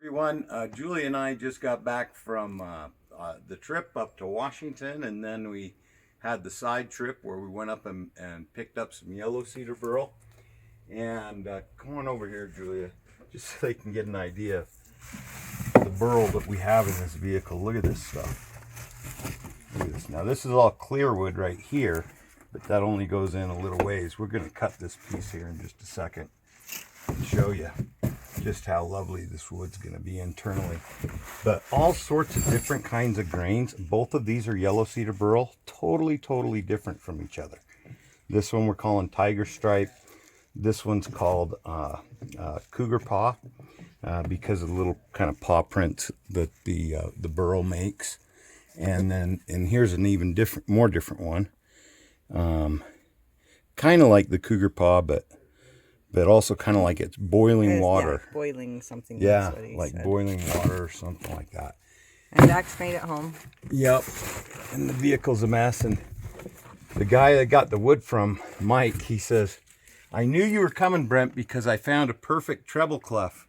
Everyone, Julie and I just got back from the trip up to Washington, and then we had the side trip where we went up and picked up some yellow cedar burl. And come on over here, Julia, just so they can get an idea of the burl that we have in this vehicle. Look at this stuff. Look at this. Now this is all clear wood right here, but that only goes in a little ways. We're going to cut this piece here in just a second and show you just how lovely this wood's going to be internally. But all sorts of different kinds of grains. Both of these are yellow cedar burl, totally different from each other. This one we're calling tiger stripe. This one's called cougar paw because of the little kind of paw prints that the burl makes. And here's an even more different one, kind of like the cougar paw, but also kind of like it's boiling water. Yeah, boiling something. Yeah, like boiling water or something like that. And Doc's made it home. Yep. And the vehicle's a mess. And the guy that got the wood from, Mike, he says, "I knew you were coming, Brent, because I found a perfect treble clef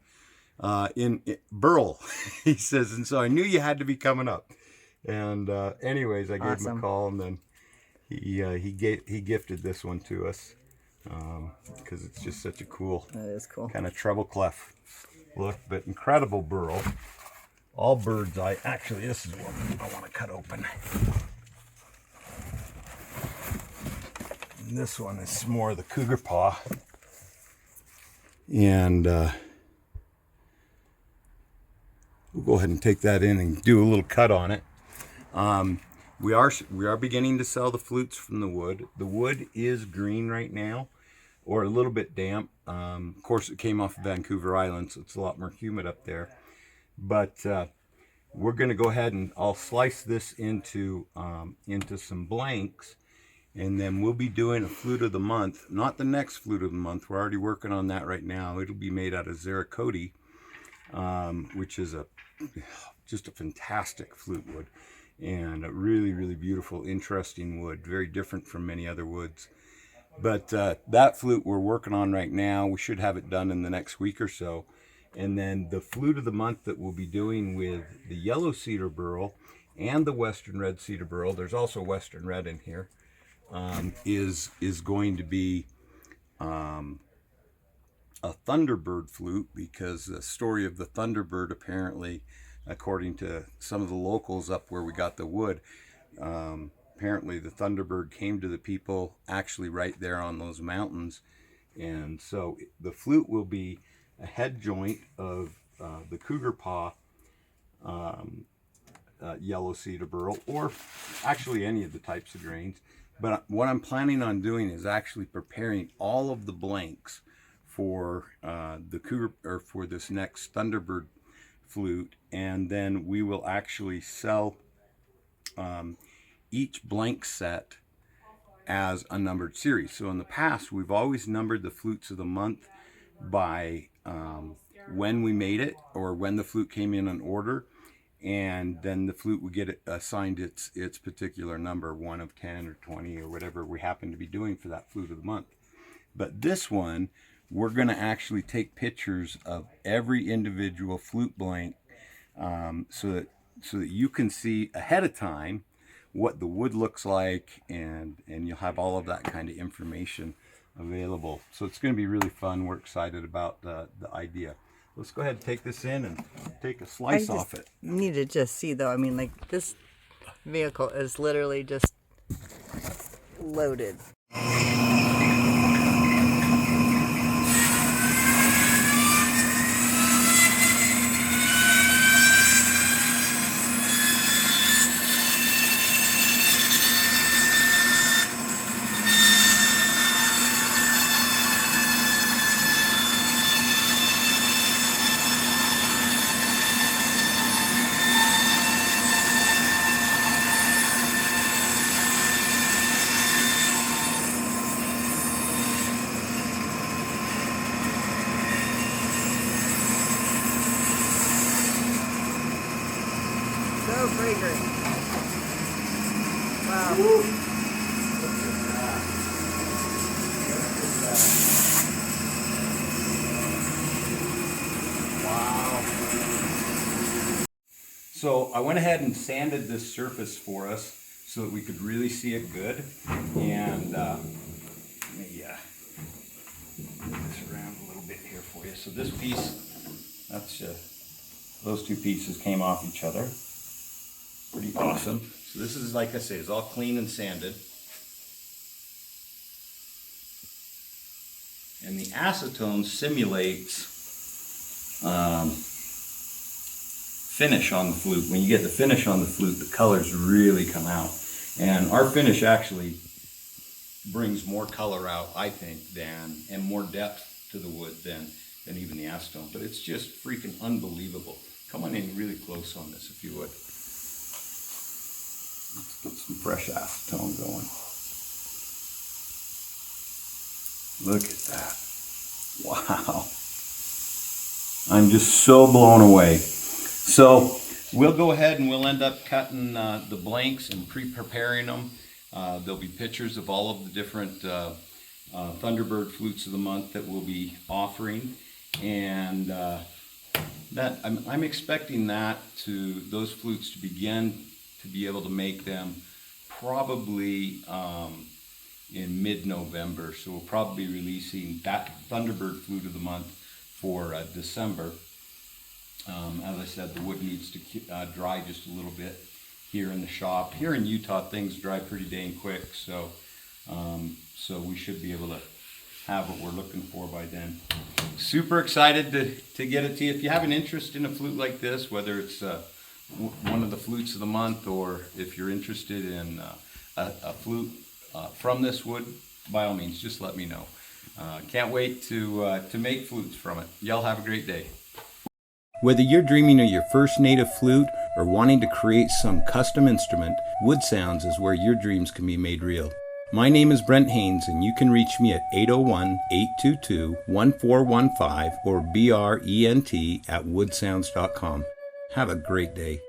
in Burl." He says, "and so I knew you had to be coming up." And anyways, I gave him a call, and then he gifted this one to us. Because it's just such a cool, that is cool, kind of treble clef look, but incredible burl. All bird's eye. Actually, this is one I want to cut open. And this one is more of the cougar paw, and we'll go ahead and take that in and do a little cut on it. We are beginning to sell the flutes from the wood. The wood is green right now, or a little bit damp. Of course, it came off of Vancouver Island, so it's a lot more humid up there. But we're going to go ahead and I'll slice this into some blanks, and then we'll be doing a flute of the month. Not the next flute of the month. We're already working on that right now. It'll be made out of Zeracoti, which is just a fantastic flute wood. And a really beautiful, interesting wood, very different from many other woods. But that flute we're working on right now, we should have it done in the next week or so. And then the flute of the month that we'll be doing with the yellow cedar burl and the western red cedar burl, there's also western red in here, is going to be a Thunderbird flute, because the story of the Thunderbird, apparently, according to some of the locals up where we got the wood, apparently the Thunderbird came to the people actually right there on those mountains. And so the flute will be a head joint of the cougar paw yellow cedar burl, or actually any of the types of grains. But what I'm planning on doing is actually preparing all of the blanks for the cougar, or for this next Thunderbird flute, and then we will actually sell each blank set as a numbered series. So in the past, we've always numbered the flutes of the month by when we made it, or when the flute came in an order, and then the flute would get assigned its particular number, 1 of 10 or 20 or whatever we happen to be doing for that flute of the month. But this one, we're going to actually take pictures of every individual flute blank, so that you can see ahead of time what the wood looks like, and you'll have all of that kind of information available. So it's going to be really fun. We're excited about the idea. Let's go ahead and take this in and take a slice off it. You need to just see, though. I mean, like, this vehicle is literally just loaded. So fragrant. Wow. Woo. Wow. So I went ahead and sanded this surface for us so that we could really see it good. And let me move this around a little bit here for you. So this piece, that's those two pieces came off each other. Pretty awesome. So this is, like I say, it's all clean and sanded. And the acetone simulates finish on the flute. When you get the finish on the flute, the colors really come out. And our finish actually brings more color out, I think, and more depth to the wood than even the acetone. But it's just freaking unbelievable. Come on in really close on this, if you would. Let's get some fresh acetone going. Look at that. Wow. I'm just so blown away. So we'll go ahead and we'll end up cutting the blanks and pre-preparing them. There'll be pictures of all of the different Thunderbird flutes of the month that we'll be offering. And that I'm expecting those flutes to begin to be able to make them probably in mid-November. So we'll probably be releasing that Thunderbird flute of the month for December. As I said, the wood needs to dry just a little bit here in the shop. Here in Utah, things dry pretty dang quick, so we should be able to have what we're looking for by then. Super excited to get it to you. If you have an interest in a flute like this, whether it's one of the flutes of the month, or if you're interested in a flute from this wood, by all means, just let me know. Can't wait to make flutes from it. Y'all have a great day. Whether you're dreaming of your first native flute or wanting to create some custom instrument, Wood Sounds is where your dreams can be made real. My name is Brent Haynes, and you can reach me at 801-822-1415 or brent@woodsounds.com. Have a great day.